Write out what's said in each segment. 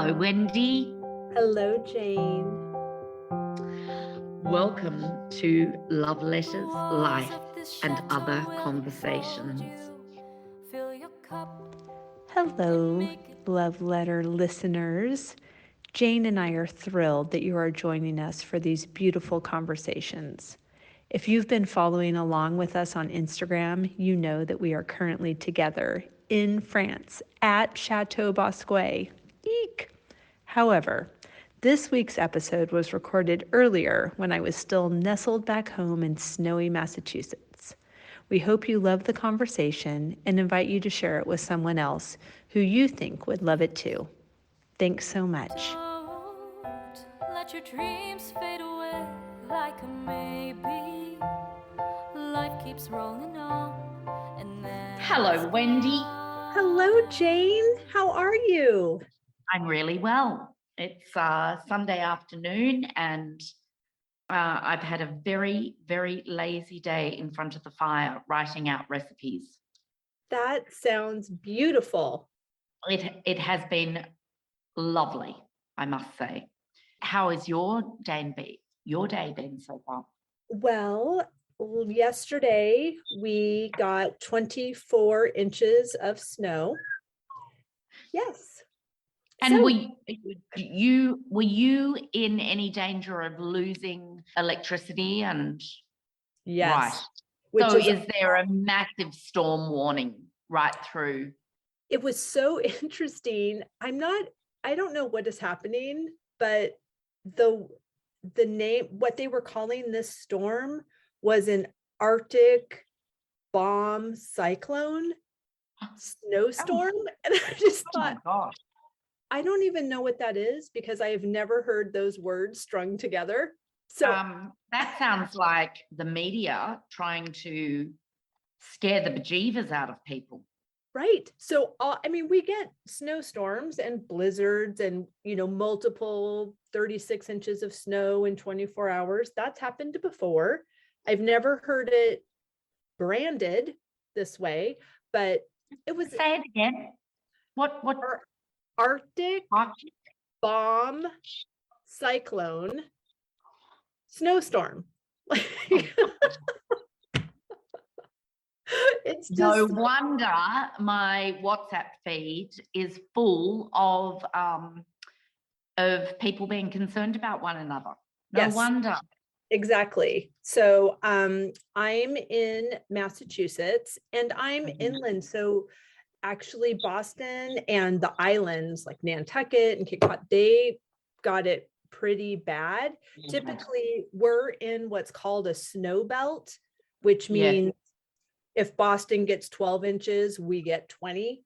Hello, Wendy. Hello, Jane. Welcome to Love Letters, Life, and Other Conversations. Hello, love letter listeners. Jane and I are thrilled that you are joining us for these beautiful conversations. If you've been following along with us on Instagram, you know that we are currently together in France at Chateau Bosquet. Eek! However, this week's episode was recorded earlier when I was still nestled back home in snowy Massachusetts. We hope you love the conversation and invite you to share it with someone else who you think would love it too. Thanks so much. Don't let your dreams fade away like a maybe. Life keeps rolling on. And then Hello, Wendy. Hello, Jane. How are you? I'm really well. It's Sunday afternoon, and I've had a very, very lazy day in front of the fire writing out recipes. That sounds beautiful. It has been lovely, I must say. How is your day been so far? Well, yesterday we got 24 inches of snow. Yes. And So- were you in any danger of losing electricity? And Yes. right. So is there a massive storm warning right through? It was so interesting. I don't know what is happening, but the name, what they were calling this storm was an Arctic bomb cyclone snowstorm. And I just Oh my thought, gosh. I don't even know what that is because I have never heard those words strung together. So that sounds like the media trying to scare the bejeevers out of people. right. So, we get snowstorms and blizzards and, multiple 36 inches of snow in 24 hours. That's happened before. I've never heard it branded this way, but it was Say it again. What? Arctic bomb cyclone snowstorm. It's just No wonder my WhatsApp feed is full of people being concerned about one another. No Yes. wonder. Exactly. So I'm in Massachusetts and I'm inland. So actually Boston and the islands like Nantucket and Cape Cod, they got it pretty bad. Yeah. Typically we're in what's called a snow belt, which means if Boston gets 12 inches, we get 20.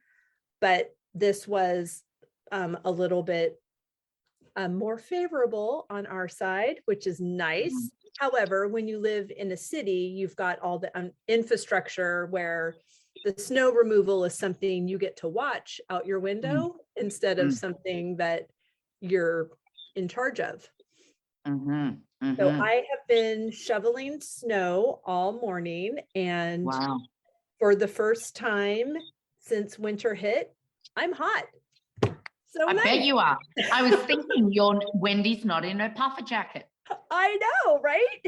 But this was a little bit more favorable on our side, which is nice. Mm-hmm. However, when you live in a city, you've got all the infrastructure where the snow removal is something you get to watch out your window instead of something that you're in charge of. So I have been shoveling snow all morning, and for the first time since winter hit, I'm hot. So I bet you are. I was thinking Wendy's not in her puffer jacket. I know, right?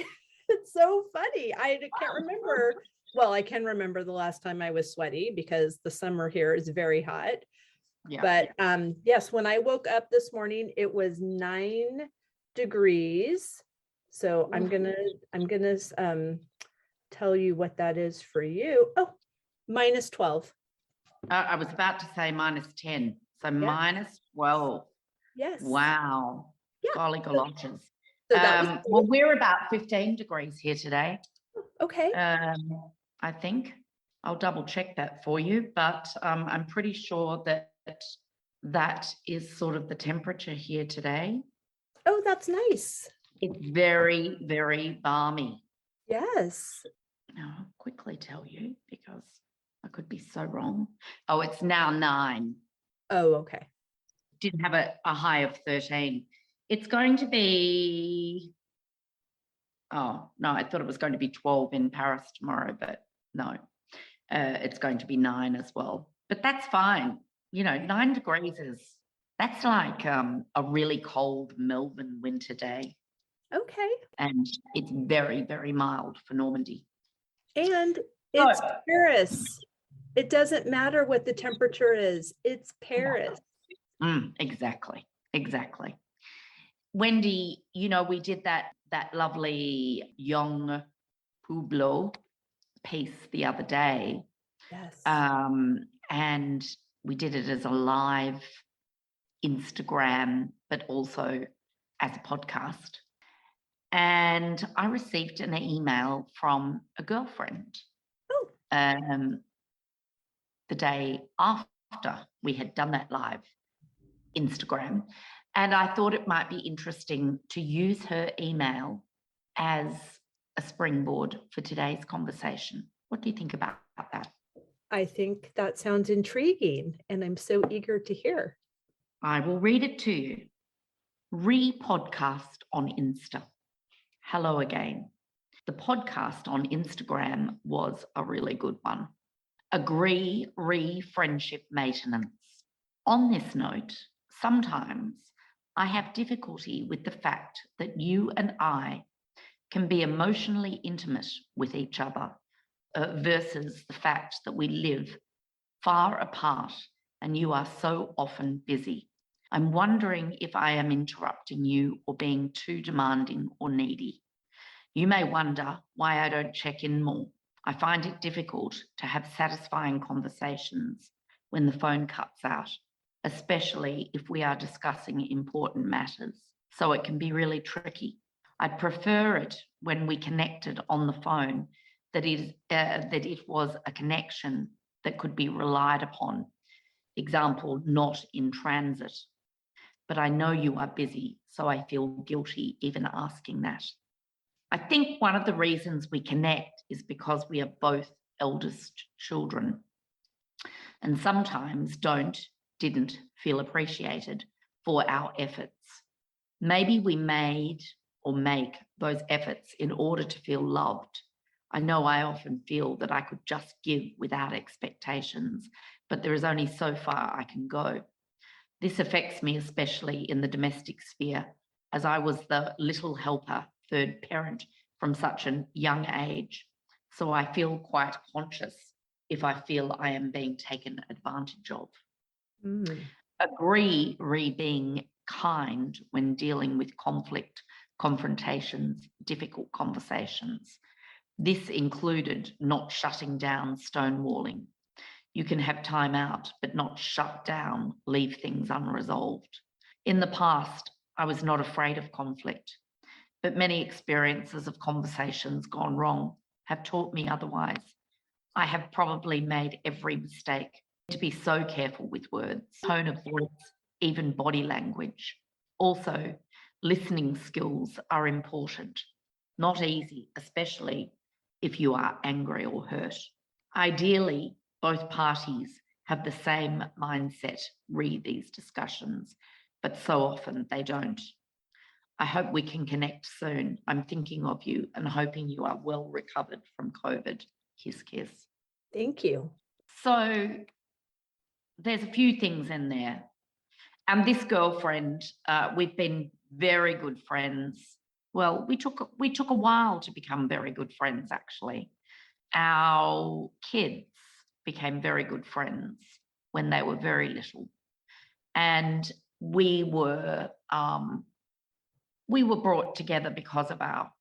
It's so funny. I can't remember. Well, I can remember the last time I was sweaty because the summer here is very hot. Yeah. But yes, when I woke up this morning, it was 9 degrees. So I'm gonna tell you what that is for you. Oh, minus 12. I was about to say minus 10. So minus 12. Yes. Wow. Yeah. Golly galoshes. So that well, we're about 15 degrees here today. Okay. I think I'll double check that for you, but I'm pretty sure that is sort of the temperature here today. Oh, that's nice. It's very, very balmy. Yes. Now I'll quickly tell you because I could be so wrong. Oh, it's now 9. Oh, okay. Didn't have a high of 13. It's going to be, oh, no, I thought it was going to be 12 in Paris tomorrow, but no, it's going to be 9 as well. But that's fine. 9 degrees That's like a really cold Melbourne winter day. Okay. And it's very, very mild for Normandy. And it's So- Paris. It doesn't matter what the temperature is. It's Paris. Exactly. Wendy, we did that lovely young Pueblo piece the other day. Yes. And we did it as a live Instagram, but also as a podcast. And I received an email from a girlfriend the day after we had done that live Instagram. And I thought it might be interesting to use her email as a springboard for today's conversation. What do you think about that? I think that sounds intriguing, and I'm so eager to hear. I will read it to you. Re-podcast on Insta. Hello again. The podcast on Instagram was a really good one. Agree, friendship maintenance. On this note, sometimes I have difficulty with the fact that you and I can be emotionally intimate with each other versus the fact that we live far apart and you are so often busy. I'm wondering if I am interrupting you or being too demanding or needy. You may wonder why I don't check in more. I find it difficult to have satisfying conversations when the phone cuts out, especially if we are discussing important matters. So it can be really tricky. I'd prefer it when we connected on the phone that it was a connection that could be relied upon. Example, not in transit. But I know you are busy, so I feel guilty even asking that. I think one of the reasons we connect is because we are both eldest children and sometimes didn't feel appreciated for our efforts. Maybe we made or make those efforts in order to feel loved. I know I often feel that I could just give without expectations, but there is only so far I can go. This affects me especially in the domestic sphere, as I was the little helper, third parent from such a young age. So I feel quite conscious if I feel I am being taken advantage of. Agree, being kind when dealing with conflict, confrontations, difficult conversations. This included not shutting down, stonewalling. You can have time out, but not shut down, leave things unresolved. In the past, I was not afraid of conflict, but many experiences of conversations gone wrong have taught me otherwise. I have probably made every mistake. To be so careful with words, tone of voice, even body language. Also, listening skills are important. Not easy, especially if you are angry or hurt. Ideally, both parties have the same mindset, read these discussions, but so often they don't. I hope we can connect soon. I'm thinking of you and hoping you are well recovered from COVID. Kiss, kiss. Thank you. So there's a few things in there. And this girlfriend, we've been very good friends. Well, we took a while to become very good friends, actually. Our kids became very good friends when they were very little. And we were brought together because of our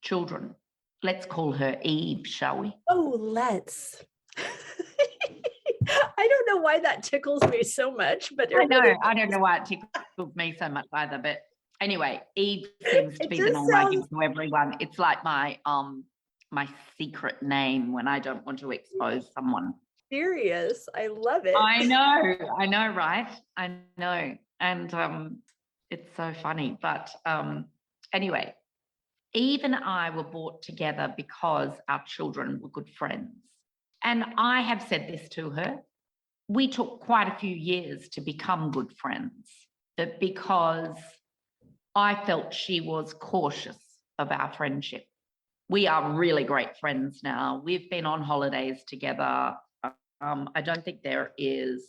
children. Let's call her Eve, shall we? Oh, let's. I don't know why that tickles me so much, but I don't know why it tickles me so much either. But anyway, Eve seems to be the name I give to everyone. It's like my secret name when I don't want to expose someone. Serious. I love it. I know, right? I know. And it's so funny. But anyway, Eve and I were brought together because our children were good friends. And I have said this to her. We took quite a few years to become good friends, but because I felt she was cautious of our friendship. We are really great friends now. We've been on holidays together. I don't think there is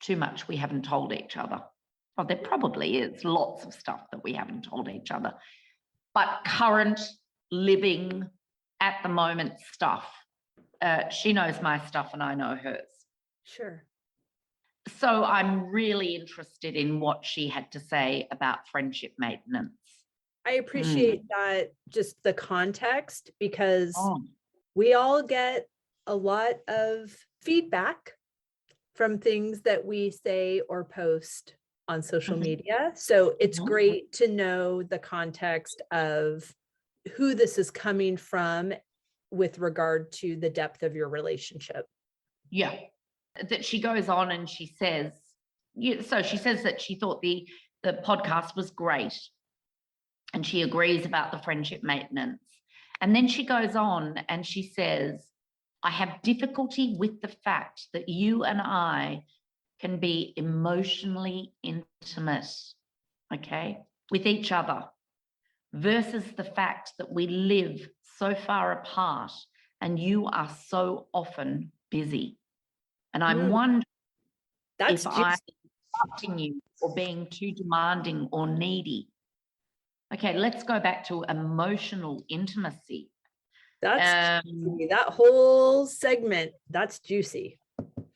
too much we haven't told each other. Well, there probably is lots of stuff that we haven't told each other. But current living at the moment stuff, she knows my stuff and I know hers. Sure. So I'm really interested in what she had to say about friendship maintenance. I appreciate that, just the context, because Oh, we all get a lot of feedback from things that we say or post on social Mhm. media. So it's Mhm. great to know the context of who this is coming from with regard to the depth of your relationship. yeah. That she goes on and she says, so she says that she thought the podcast was great and she agrees about the friendship maintenance. And then she goes on and she says, I have difficulty with the fact that you and I can be emotionally intimate, okay, with each other versus the fact that we live so far apart and you are so often busy. And I'm wondering That's if I'm juicy. interrupting you or being too demanding or needy. Okay, let's go back to emotional intimacy. That's juicy. That whole segment, that's juicy.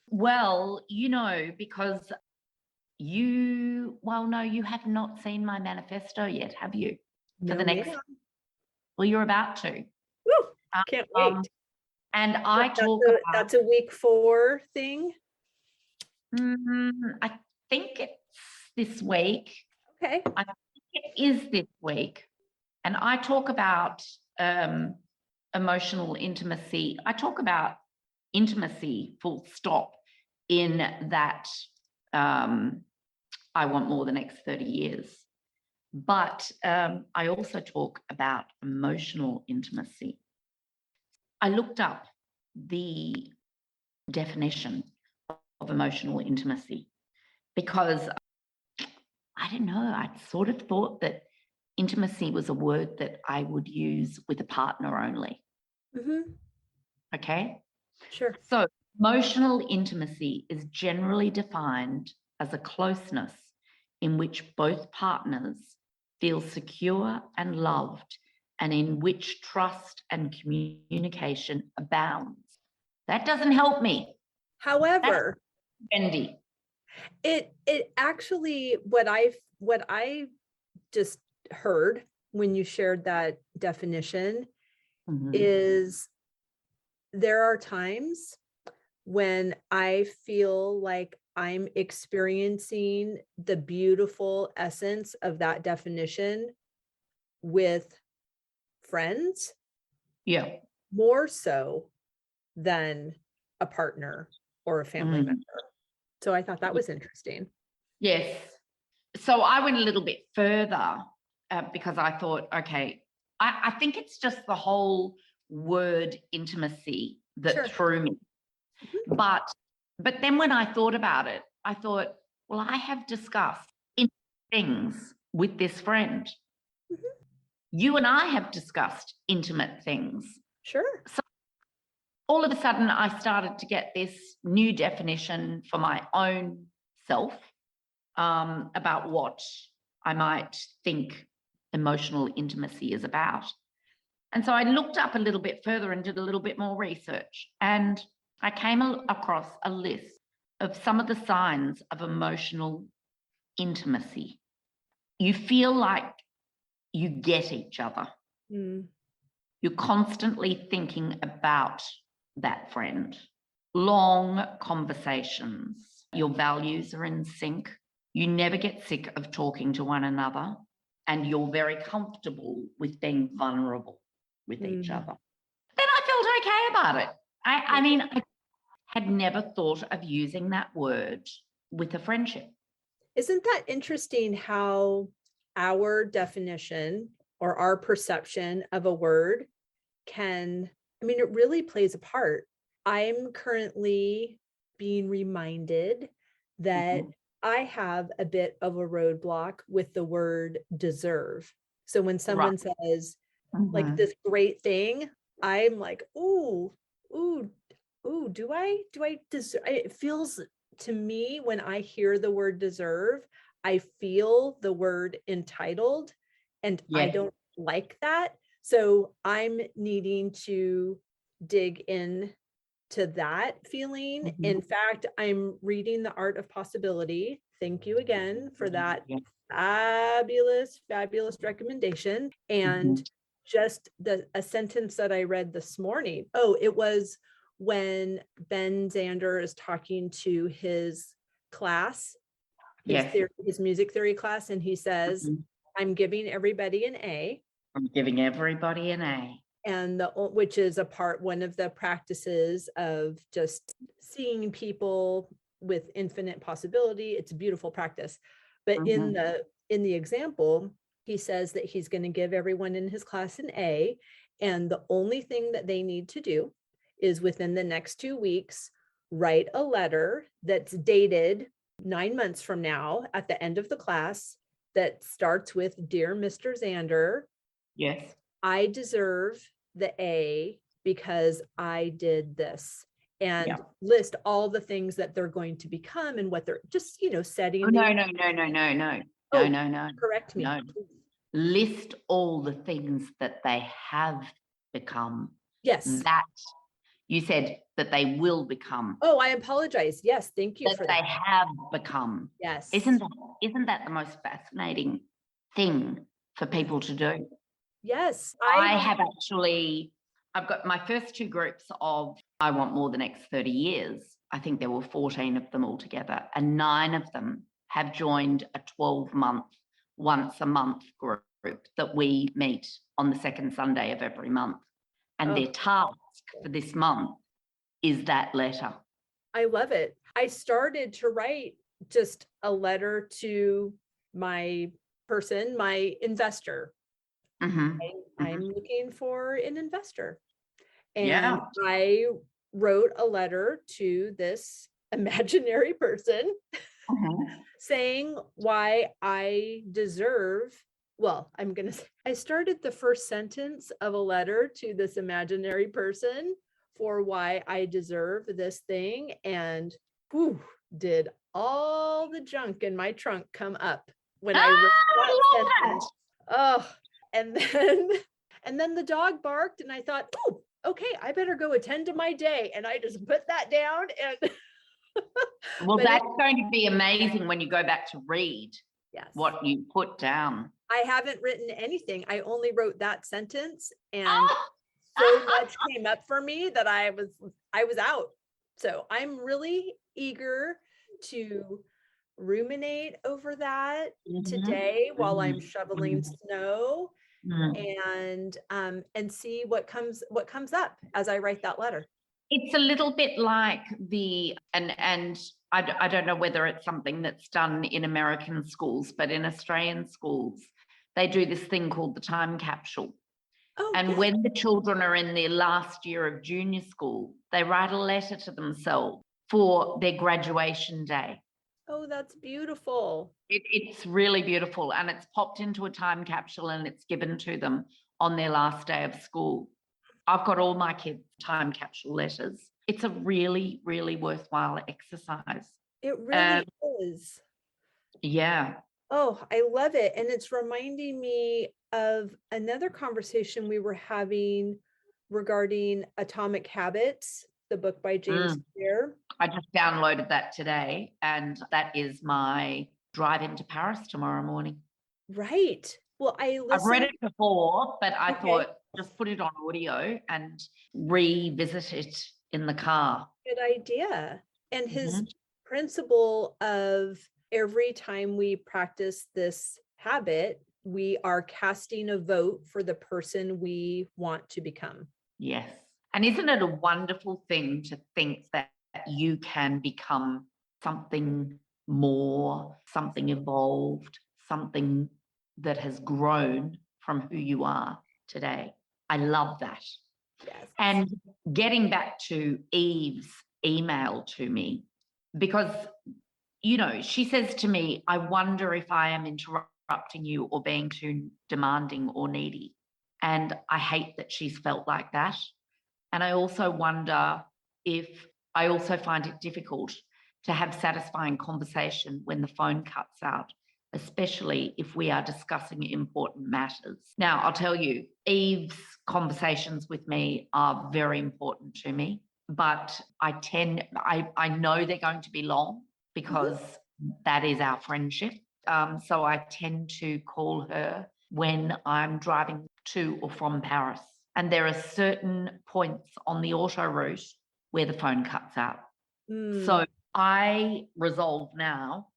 Well, because no, you have not seen my manifesto yet, have you? For No, the next, ma'am. well, you're about to. Woo, can't wait. And I That's talk a, about, that's a week 4 thing. I think it's this week. Okay. I think it is this week. And I talk about emotional intimacy. I talk about intimacy, full stop, in that I want more the next 30 years. But I also talk about emotional intimacy. I looked up the definition of emotional intimacy because I don't know, I sort of thought that intimacy was a word that I would use with a partner only. Mm-hmm. Okay. Sure. So emotional intimacy is generally defined as a closeness in which both partners feel secure and loved and in which trust and communication abounds. That doesn't help me. However, That's Wendy. it actually, what I just heard when you shared that definition is there are times when I feel like I'm experiencing the beautiful essence of that definition with friends, Yeah. more so than a partner or a family member. So I thought that was interesting. Yes. So I went a little bit further because I thought, okay, I think it's just the whole word intimacy that Sure. threw me. But then when I thought about it, I thought, well, I have discussed things with this friend. You and I have discussed intimate things. Sure. So all of a sudden, I started to get this new definition for my own self about what I might think emotional intimacy is about. And so I looked up a little bit further and did a little bit more research. And I came across a list of some of the signs of emotional intimacy. You feel like you get each other. You're constantly thinking about that friend. Long conversations. Your values are in sync. You never get sick of talking to one another. And you're very comfortable with being vulnerable with each other. Then I felt okay about it. I mean, I had never thought of using that word with a friendship. Isn't that interesting how our definition or our perception of a word it really plays a part. I'm currently being reminded that I have a bit of a roadblock with the word deserve. So when someone says like this great thing, I'm like, ooh, do I deserve? It feels to me when I hear the word deserve, I feel the word entitled, and I Yes. don't like that. So I'm needing to dig in to that feeling. Mhm. In fact, I'm reading The Art of Possibility. Thank you again for that Yeah. fabulous recommendation. And just a sentence that I read this morning. Oh, it was when Ben Zander is talking to his class, Yes. his music theory class, and he says, Mhm. I'm giving everybody an A. I'm giving everybody an A. And which is one of the practices of just seeing people with infinite possibility. It's a beautiful practice. But in the example, he says that he's going to give everyone in his class an A, and the only thing that they need to do is within the next 2 weeks write a letter that's dated 9 months from now at the end of the class that starts with, Dear Mr. Zander, Yes. I deserve the A because I did this, and Yeah. list all the things that they're going to become and what they're just, setting. Oh, no. Oh, No. correct me. No. List all the things that they have become. Yes. That you said that they will become. Oh, I apologize. Yes, thank you That for they that. have become. Yes. Isn't that the most fascinating thing for people to do? Yes. I've got my first 2 groups of I Want More the Next 30 Years. I think there were 14 of them altogether, and 9 of them have joined a 12-month, once a month group that we meet on the second Sunday of every month. And their task for this month is that letter. I love it. I started to write just a letter to my person, my investor. I'm looking for an investor. And I wrote a letter to this imaginary person saying why I deserve, I started the first sentence of a letter to this imaginary person for why I deserve this thing. And did all the junk in my trunk come up when I wrote that sentence. Oh, and then the dog barked, and I thought, oh, okay, I better go attend to my day. And I just put that down. And well, that's going to be amazing when you go back to read what you put down. I haven't written anything. I only wrote that sentence, and so much came up for me that I was out. So I'm really eager to ruminate over that today while I'm shoveling snow, and see what comes up as I write that letter. It's a little bit like and I don't know whether it's something that's done in American schools, but in Australian schools, they do this thing called the time capsule. And when the children are in their last year of junior school, they write a letter to themselves for their graduation day. Oh, that's beautiful. It's really beautiful, and it's popped into a time capsule and it's given to them on their last day of school. I've got all my kids' time capsule letters. It's a really, really worthwhile exercise. It really is. Yeah. Oh, I love it. And it's reminding me of another conversation we were having regarding Atomic Habits, the book by James Clear. I just downloaded that today, and that is my drive into Paris tomorrow morning. Right. Well, I've read it before, but I thought just put it on audio and revisit it in the car. Good idea. And his principle of every time we practice this habit, we are casting a vote for the person we want to become. Yes. And isn't it a wonderful thing to think that you can become something more, something evolved, something that has grown from who you are today? I love that. Yes. And getting back to Eve's email to me, because, she says to me, I wonder if I am interrupting you or being too demanding or needy. And I hate that she's felt like that. And I also wonder I also find it difficult to have satisfying conversation when the phone cuts out especially if we are discussing important matters. Now, I'll tell you, Eve's conversations with me are very important to me, but I know they're going to be long because that is our friendship. So I tend to call her when I'm driving to or from Paris. And there are certain points on the auto route where the phone cuts out. So I resolve now,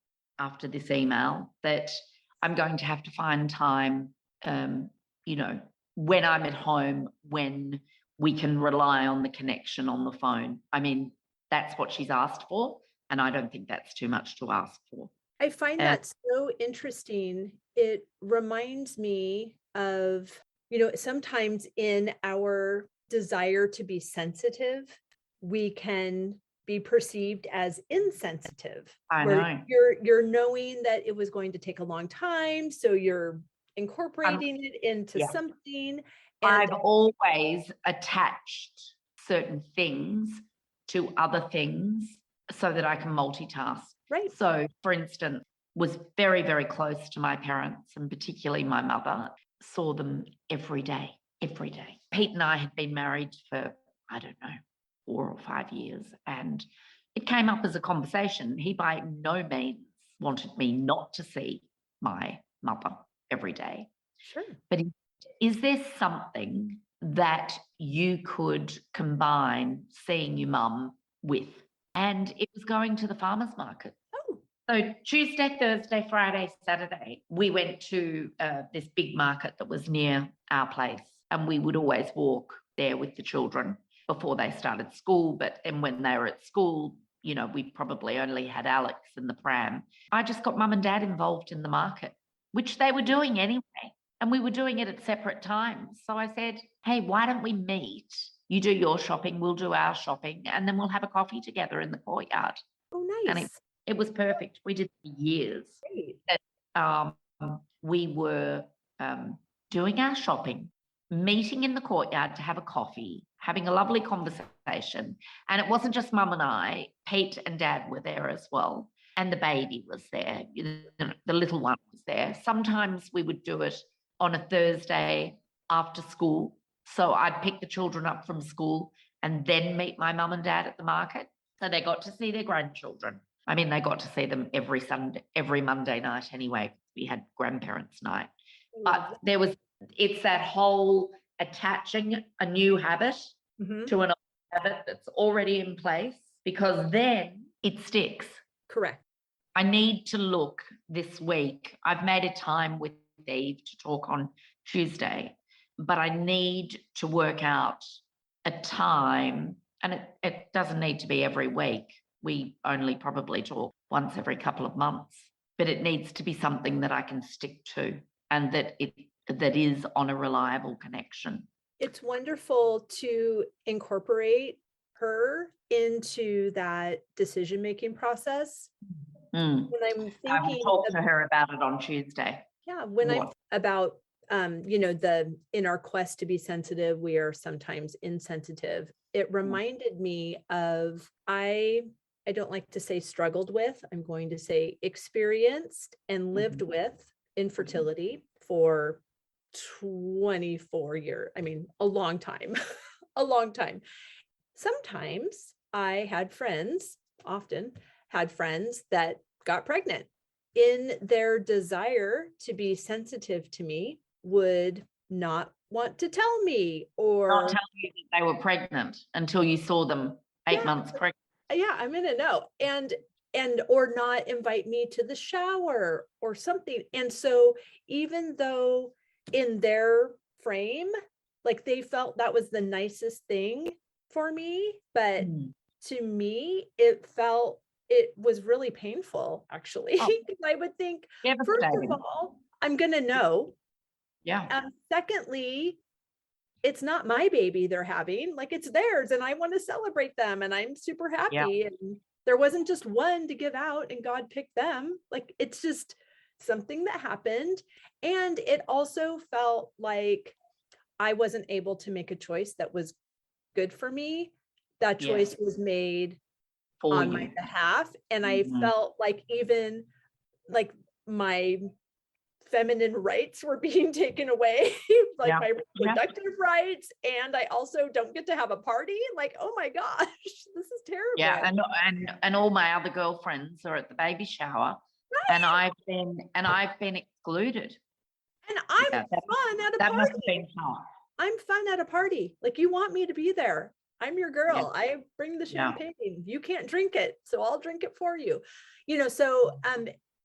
after this email, that I'm going to have to find time, when I'm at home, when we can rely on the connection on the phone. I mean, that's what she's asked for, and I don't think that's too much to ask for. I find that so interesting. It reminds me of, sometimes in our desire to be sensitive, we can be perceived as insensitive. I know. You're knowing that it was going to take a long time, so you're incorporating it into something. And I've always attached certain things to other things so that I can multitask. Right. So, for instance, was very, very close to my parents, and particularly my mother, saw them every day. Pete and I had been married for, I don't know, 4 or 5 years, and it came up as a conversation. He by no means wanted me not to see my mother every day. Sure. But is there something that you could combine seeing your mum with? And it was going to the farmers market. Oh. So Tuesday, Thursday, Friday, Saturday, we went to this big market that was near our place, and we would always walk there with the children before they started school. But then when they were at school, we probably only had Alex in the pram. I just got mum and dad involved in the market, which they were doing anyway. And we were doing it at separate times. So I said, hey, why don't we meet? You do your shopping, we'll do our shopping, and then we'll have a coffee together in the courtyard. Oh, nice. And it was perfect. We did it for years. We were doing our shopping, meeting in the courtyard to have a coffee, having a lovely conversation. And it wasn't just mum and I, Pete and dad were there as well. And the baby was there, the little one was there. Sometimes we would do it on a Thursday after school. So I'd pick the children up from school and then meet my mum and dad at the market. So they got to see their grandchildren. I mean, they got to see them every Monday night anyway. We had grandparents' night. But it's that whole attaching a new habit to an old habit that's already in place, because then it sticks. Correct. I need to look this week. I've made a time with Eve to talk on Tuesday, but I need to work out a time, and it doesn't need to be every week. We only probably talk once every couple of months, but it needs to be something that I can stick to and that is on a reliable connection. It's wonderful to incorporate her into that decision-making process. When I'm thinking, I will talk to her about it on Tuesday. Yeah, when I'm about, in our quest to be sensitive, we are sometimes insensitive. It reminded me of, I don't like to say struggled with, I'm going to say experienced and lived with infertility for 24 years. I mean, a long time, a long time. Sometimes I had friends, often had friends that got pregnant. In their desire to be sensitive to me, would not want to tell me, or not tell you that they were pregnant until you saw them 8 months pregnant. Yeah, I'm gonna know. And or not invite me to the shower or something. And so even though in their frame, like they felt that was the nicest thing for me, but to me, it was really painful, actually. Because I would think, first of all, I'm going to know. Yeah. And secondly, it's not my baby they're having, like it's theirs, and I want to celebrate them, and I'm super happy. Yeah. And there wasn't just one to give out and God picked them. Like, it's just something that happened. And it also felt like I wasn't able to make a choice that was good for me. That choice was made on my behalf. And I felt like even like my feminine rights were being taken away, like Yeah. my reproductive rights, and I also don't get to have a party. Like, oh my gosh, this is terrible. Yeah, and all my other girlfriends are at the baby shower, Right. and I've been excluded. And I'm Yeah, fun at a that must have party. been hard. I'm fun at a party. Like, you want me to be there. I'm your girl. I bring the Yeah. champagne. You can't drink it, so I'll drink it for you. So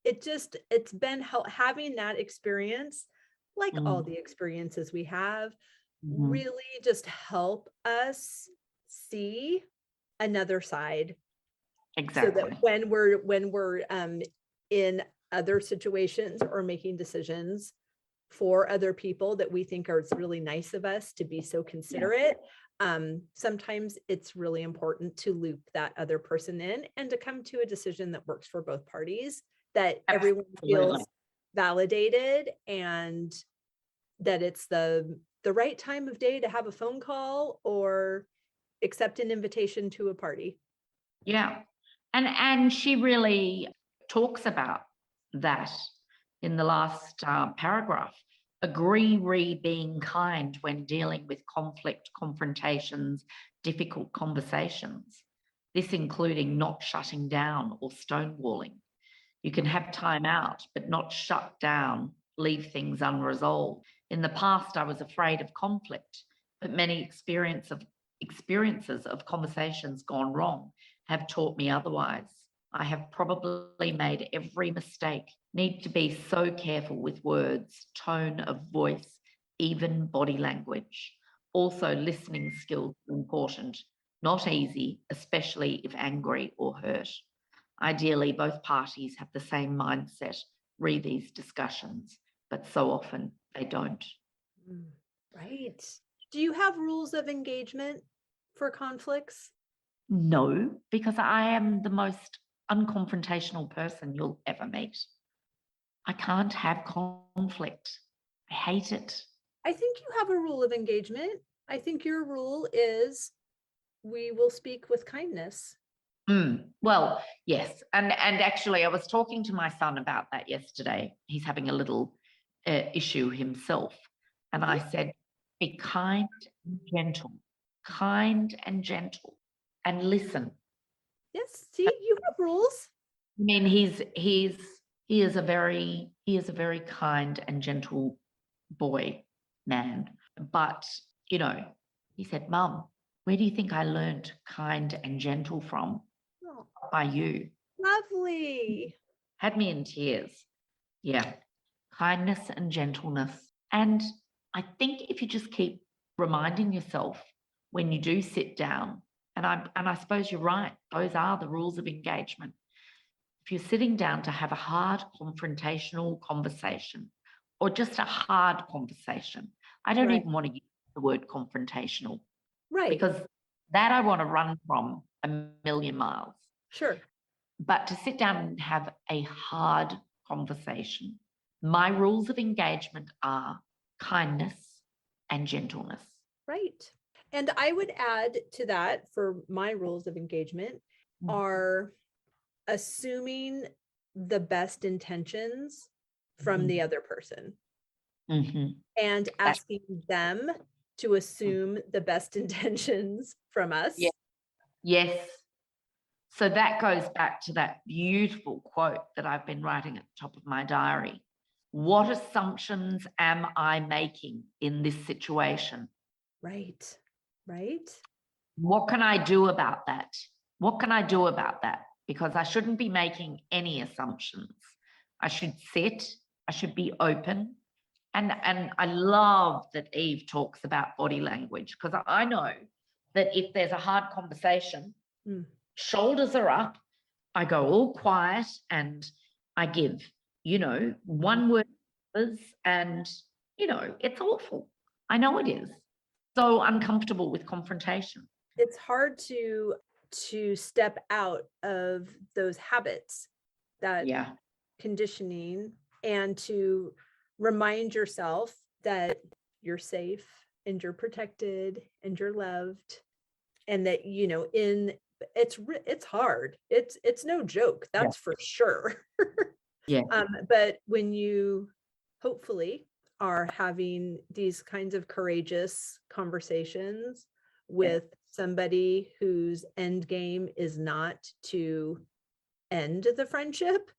it's been having that experience, like all the experiences we have, really just help us see another side. Exactly. So that when we're in other situations or making decisions for other people that we think are really nice of us to be so considerate, sometimes it's really important to loop that other person in and to come to a decision that works for both parties, that everyone feels validated, and that it's the right time of day to have a phone call or accept an invitation to a party. Yeah. And she really talks about that in the last paragraph. Agree, being kind when dealing with conflict, confrontations, difficult conversations. This including not shutting down or stonewalling. You can have time out, but not shut down, leave things unresolved. In the past, I was afraid of conflict, but many experiences of conversations gone wrong have taught me otherwise. I have probably made every mistake. Need to be so careful with words, tone of voice, even body language. Also, listening skills are important. Not easy, especially if angry or hurt. Ideally, both parties have the same mindset, re these discussions, but so often they don't. Right. Do you have rules of engagement for conflicts? No, because I am the most unconfrontational person you'll ever meet. I can't have conflict. I hate it. I think you have a rule of engagement. I think your rule is we will speak with kindness. Well, yes. And actually, I was talking to my son about that yesterday. He's having a little issue himself. And I said, be kind and gentle, and listen. Yes. See, you have rules. I mean, he is a very kind and gentle man. But, he said, Mum, where do you think I learned kind and gentle from? Oh, by you. lovely. Had me in tears. Yeah. Kindness and gentleness. And I think if you just keep reminding yourself when you do sit down, and I suppose you're right, those are the rules of engagement. If you're sitting down to have a hard confrontational conversation or just a hard conversation, I don't even want to use the word confrontational. Right. Because that I want to run from a million miles. Sure. But to sit down and have a hard conversation, my rules of engagement are kindness and gentleness. Right. And I would add to that, for my rules of engagement, are assuming the best intentions from the other person and asking them to assume the best intentions from us. Yeah. Yes. So that goes back to that beautiful quote that I've been writing at the top of my diary. What assumptions am I making in this situation? Right. Right. What can I do about that? What can I do about that? Because I shouldn't be making any assumptions. I should sit, I should be open. And I love that Eve talks about body language, because I know that if there's a hard conversation, shoulders are up, I go all quiet and I give, one word, and, it's awful. I know it is. So uncomfortable with confrontation. It's hard to step out of those habits, that conditioning, and to remind yourself that you're safe and you're protected and you're loved, and that, it's hard. It's no joke. That's for sure. Yeah. But when you hopefully are having these kinds of courageous conversations with somebody whose end game is not to end the friendship,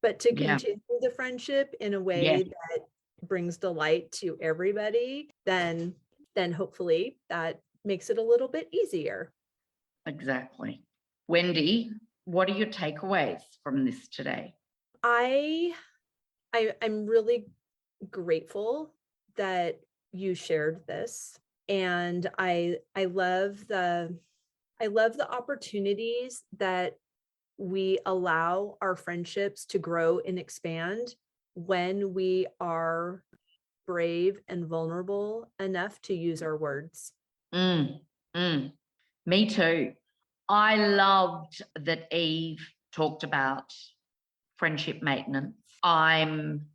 but to Yeah. continue the friendship in a way that brings delight to everybody, then hopefully that makes it a little bit easier. Exactly. Wendy, what are your takeaways from this today? I'm really grateful that you shared this, and I love the opportunities that we allow our friendships to grow and expand when we are brave and vulnerable enough to use our words. Mm, mm. Me too. I loved that Eve talked about friendship maintenance. I'm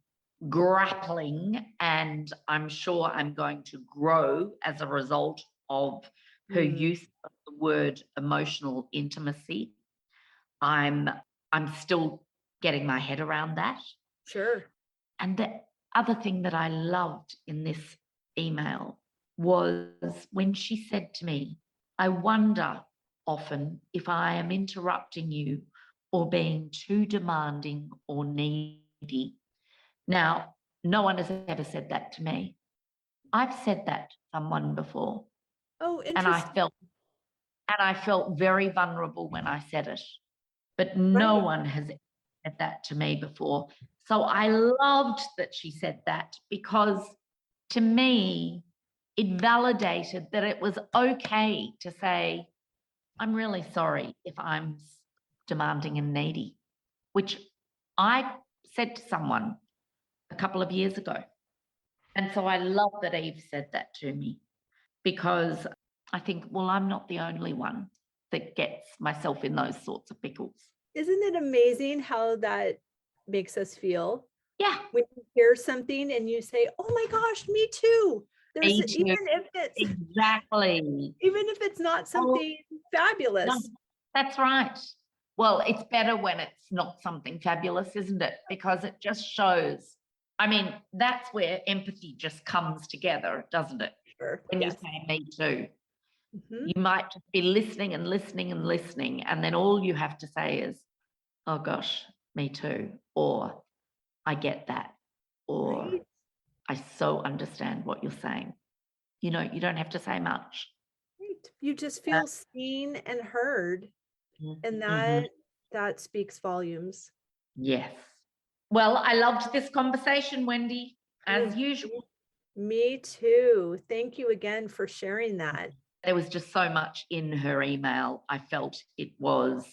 grappling, and I'm sure I'm going to grow as a result of her use of the word emotional intimacy. I'm still getting my head around that. Sure. And the other thing that I loved in this email was when she said to me, I wonder often if I am interrupting you or being too demanding or needy. Now, no one has ever said that to me. I've said that to someone before, Oh, and I interesting. felt very vulnerable when I said it. But no one has said that to me before. So I loved that she said that, because to me, it validated that it was okay to say, I'm really sorry if I'm demanding and needy, which I said to someone a couple of years ago. And so I love that Eve said that to me, because I think, well, I'm not the only one that gets myself in those sorts of pickles. Isn't it amazing how that makes us feel? Yeah. When you hear something and you say, oh my gosh, me too. Me too. Even if it's not something fabulous. No, that's right. Well, it's better when it's not something fabulous, isn't it? Because it just shows, I mean, that's where empathy just comes together, doesn't it? Sure. When you say me too. You might just be listening and listening and listening, and then all you have to say is, oh gosh, me too, or I get that, or I so understand what you're saying. You know, you don't have to say much. Right. You just feel seen and heard, and that speaks volumes. Yes. Well, I loved this conversation, Wendy, as usual. Me too. Thank you again for sharing that. There was just so much in her email. I felt it was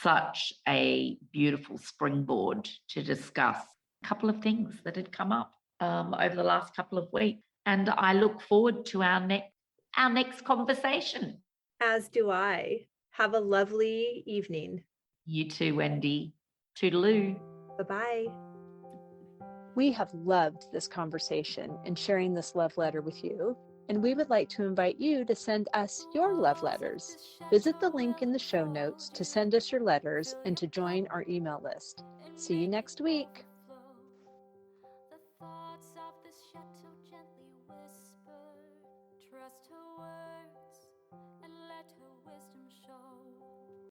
such a beautiful springboard to discuss a couple of things that had come up over the last couple of weeks. And I look forward to our next conversation. As do I. Have a lovely evening. You too, Wendy. Toodaloo. Bye-bye. We have loved this conversation and sharing this love letter with you, and we would like to invite you to send us your love letters. Visit the link in the show notes to send us your letters and to join our email list. See you next week.